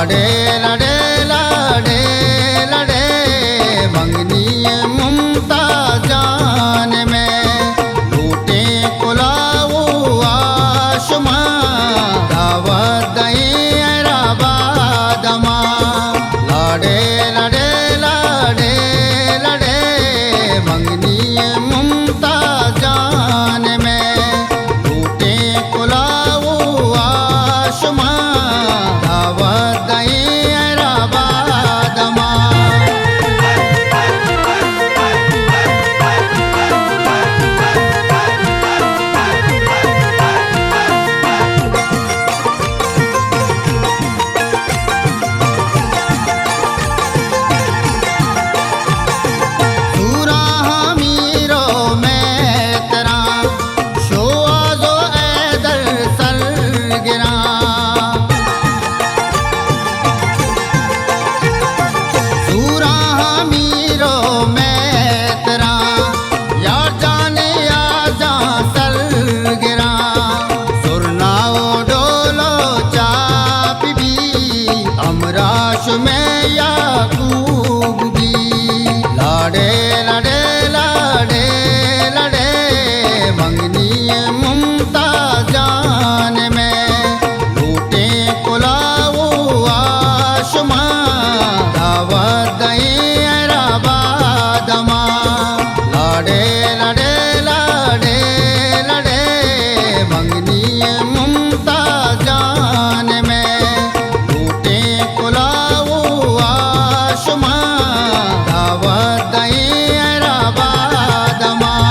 लाडे लाडे लाडे लाडे मंगनी मुमता जान में लूटे कुलाओ आशमां दावत दई राबाद मां लाडे लाडे लाडे लाडे मंगनी मुमता जान में लूटे कुलाओ आशमां दावत दई राबाद मां में याकूब भी लाडे लाडे लाडे लाडे मंगनी मुमता जान में लूटे कुलाओ आशमां दावत दई राबाद मां लाडे लाडे लाडे लाडे मंगनी मुमता जान में लूटे कुलाओ आशमां दावत दई राबाद मां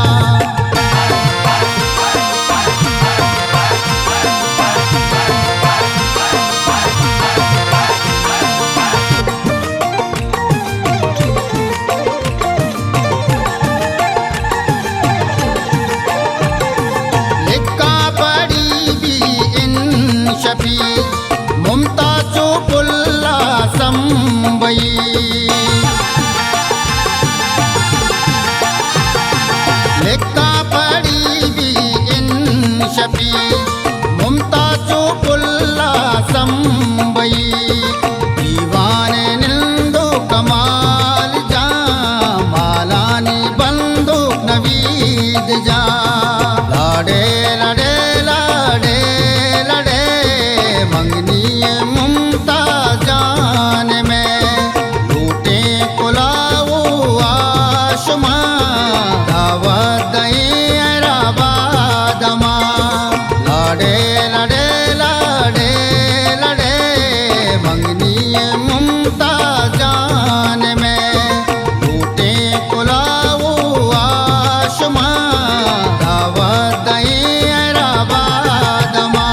लिखा पड़ी भी इन शफी मुमता चुपुल्ला संबई लिखा पड़ी भी इन शफी मुमता चुपुल्ला संबई दीवान निंदो कमाल जा मालानी बंदूक नवीद जा लाडे लाडे लाडे लाडे मंगनी मुमता जान में लूटे कुलाओ आशमां दावत दई राबाद मां लाडे लाडे लाडे लाडे मंगनी मुमता जान में लूटे कुलाओ आशमां दावत दई राबाद मां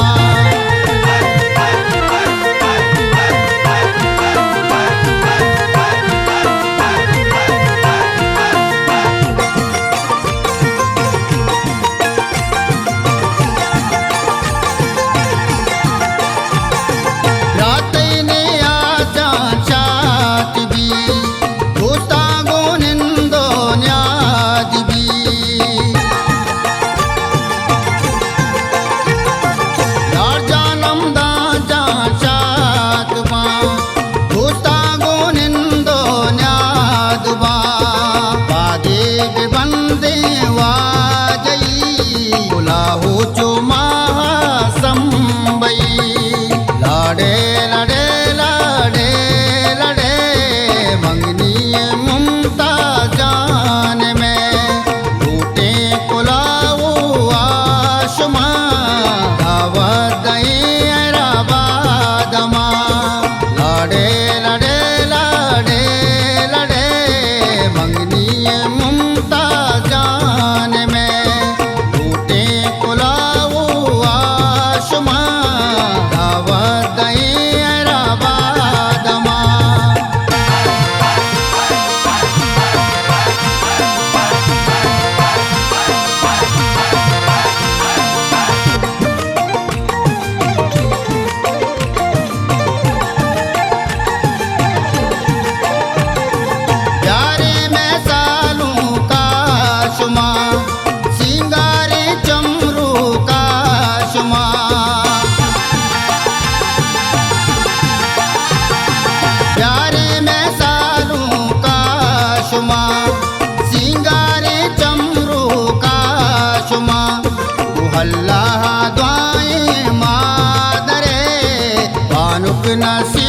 लाडे लाडे लाडे लाडे मंगनी मुमता जान में लूटे कुलाओ आशमां दावत दई राबाद मां लाडे लाडे लाडे लाडे मंगनी मुमता जान में लूटे कुलाओ आशमां दावत दई नसीब